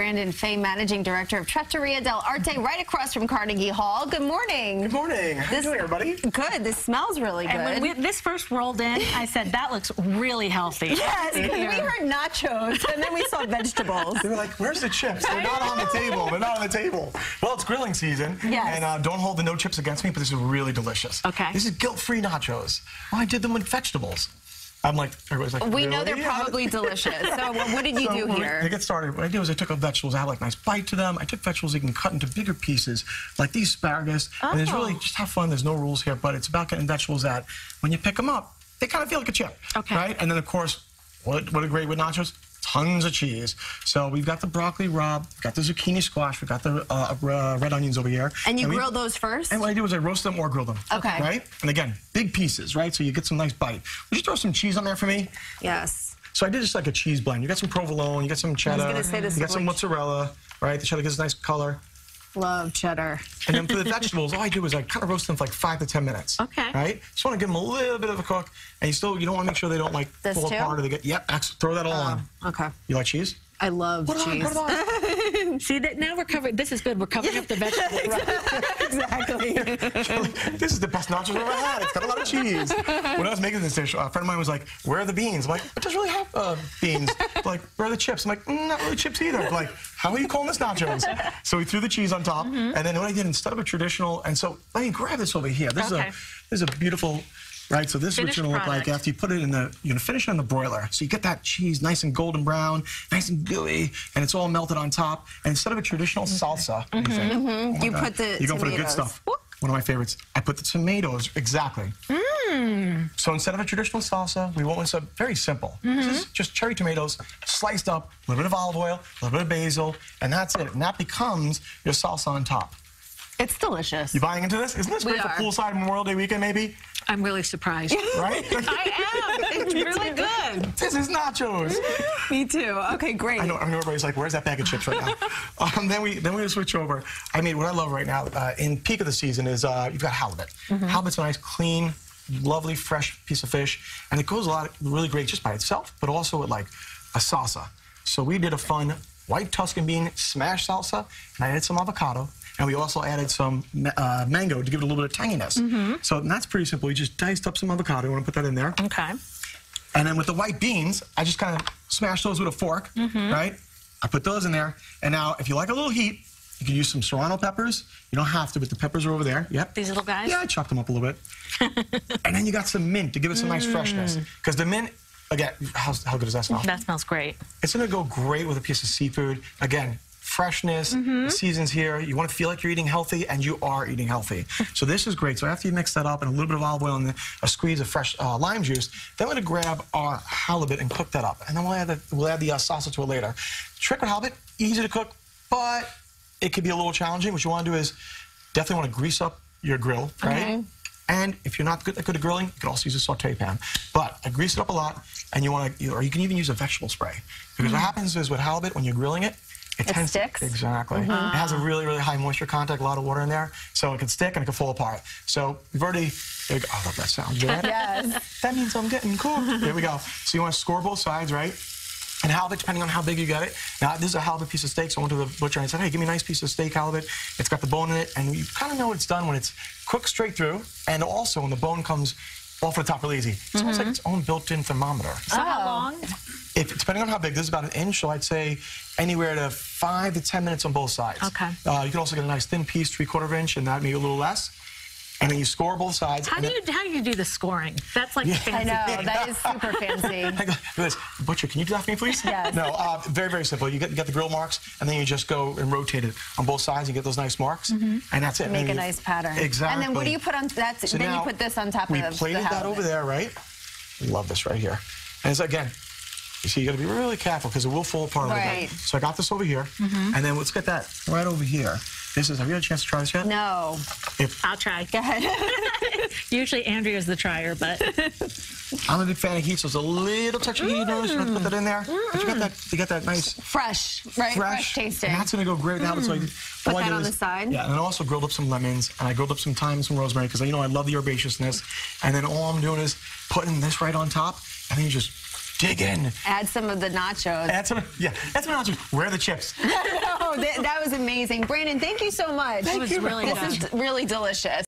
Brandon Fay, Managing Director of Trattoria Dell'Arte, right across from Carnegie Hall. Good morning. Good morning. How you doing, everybody? Good. This smells really good. And when this first rolled in, I said, that looks really healthy. Yes, because we heard nachos, and then we saw vegetables. They were like, where's the chips? They're not on the table. They're not on the table. Well, it's grilling season. Yes. And don't hold the no chips against me, but this is really delicious. Okay. This is guilt-free nachos. Well, I did them with vegetables. I'm like, everybody's like, We really? know they're probably delicious. So what did you do here? To get started, what I did was I took vegetables. I had like a nice bite to them. I took vegetables you can cut into bigger pieces, like these asparagus. And it's really just have fun. There's no rules here, but it's about getting vegetables that when you pick them up, they kind of feel like a chip. Okay. Right? And then, of course, what a great with nachos? Tons of cheese. So we've got the broccoli rabe, we've got the zucchini squash, we've got the red onions over here. And you grill those first? And what I do is I roast them or grill them. Okay. Right? And again, big pieces, right? So you get some nice bite. Would you throw some cheese on there for me? Yes. So I did just like a cheese blend. You got some provolone, you got some cheddar, I was gonna say this you got some mozzarella, right? The cheddar gives a nice color. Love cheddar. And then for the vegetables, all I do is I kind of roast them for like 5 to 10 minutes. Okay. Right? Just want to give them a little bit of a cook, and you don't want to make sure they don't like fall apart or they get. Yep. Throw that all on. Okay. You like cheese? I love cheese. Put it on. See, that now we're covered. This is good. We're covering up the vegetables. Exactly. This is the best nachos I've ever had. It's got a lot of cheese. When I was making this dish, a friend of mine was like, "Where are the beans?" I'm like, "It doesn't really have beans." Like, "Where are the chips?" I'm like, "Not really chips either." I'm like, "How are you calling this nachos?" So we threw the cheese on top, and then what I did instead of a traditional, and so let me grab this over here. This is a beautiful. Right, so this is what you're gonna look like after you put it in the, you're gonna finish it in the broiler. So you get that cheese nice and golden brown, nice and gooey, and it's all melted on top. And instead of a traditional salsa, You put the you go for the good tomatoes. stuff. One of my favorites. I put the tomatoes, exactly. So instead of a traditional salsa, we went with something very simple. This is just cherry tomatoes, sliced up, a little bit of olive oil, a little bit of basil, and that's it. And that becomes your salsa on top. It's delicious. You buying into this? Isn't this great for poolside Memorial Day weekend, maybe? I'm really surprised. Right? I am. It's really good. This is nachos. Me too. Okay, great. I know everybody's like, where's that bag of chips right now? Then we switch over. I mean, what I love right now, in peak of the season, is you've got halibut. Halibut's a nice, clean, lovely, fresh piece of fish, and it goes really great just by itself, but also with like a salsa. So we did a fun white Tuscan bean smash salsa, and I added some avocado. And we also added some mango to give it a little bit of tanginess. So that's pretty simple. You just diced up some avocado. You want to put that in there. Okay. And then with the white beans, I just kind of smash those with a fork, right? I put those in there. And now, if you like a little heat, you can use some serrano peppers. You don't have to, but the peppers are over there. Yep. These little guys? Yeah, I chopped them up a little bit. And then you got some mint to give it some nice freshness. Because the mint, again, how good does that smell? That smells great. It's going to go great with a piece of seafood. Again, freshness, the season's here. You want to feel like you're eating healthy, and you are eating healthy. So this is great. So after you mix that up and a little bit of olive oil and a squeeze of fresh lime juice, then we're going to grab our halibut and cook that up. And then we'll add the salsa to it later. Trick with halibut, easy to cook, but it could be a little challenging. What you want to do is definitely want to grease up your grill, right? And if you're not good at grilling, you can also use a saute pan. But I grease it up a lot, and or you can even use a vegetable spray. Because what happens is with halibut, when you're grilling it, it sticks? Exactly. It has a really, really high moisture content, a lot of water in there, so it can stick and it can fall apart. So we've already, oh, I love that sound. Yes. That means I'm getting cooked. Here we go. So you want to score both sides, right? And halibut, depending on how big you get it. Now, this is a halibut piece of steak, so I went to the butcher and I said, hey, give me a nice piece of steak halibut. It's got the bone in it, and you kind of know it's done when it's cooked straight through, and also when the bone comes off the top really easy. It's almost like its own built-in thermometer. So how long? Depending on how big, this is about 1 inch, so I'd say anywhere to 5 to 10 minutes on both sides. Okay. You can also get a nice thin piece, 3/4 inch, and that maybe a little less. And then you score both sides. How do you do the scoring? That's like fancy. I know, that is super fancy. Look at this. Butcher, can you do that for me, please? Yes. No, very, very simple. You get the grill marks, and then you just go and rotate it on both sides and get those nice marks, and that's it. Make a nice pattern. Exactly. And then what do you put on that? So then now, you put this on top of the halibut. We plated that over there, right? Love this right here. And it's, again, you see, you got to be really careful because it will fall apart a little bit. So I got this over here, and then let's get that right over here. Have you had a chance to try this yet? No. I'll try. Go ahead. Usually Andrea's the trier, but I'm a big fan of heat, so there's a little touch of heat. Notice you have to put that in there. But you got that nice fresh, right? Fresh tasting. And that's gonna go great now. So put that on the side. Yeah, and I also grilled up some lemons, and I grilled up some thyme and some rosemary because I love the herbaceousness. And then all I'm doing is putting this right on top, and then you just dig in. Add some of the nachos. Add some nachos. Where are the chips? amazing. Brandon, thank you so much. It was really good. This is really delicious.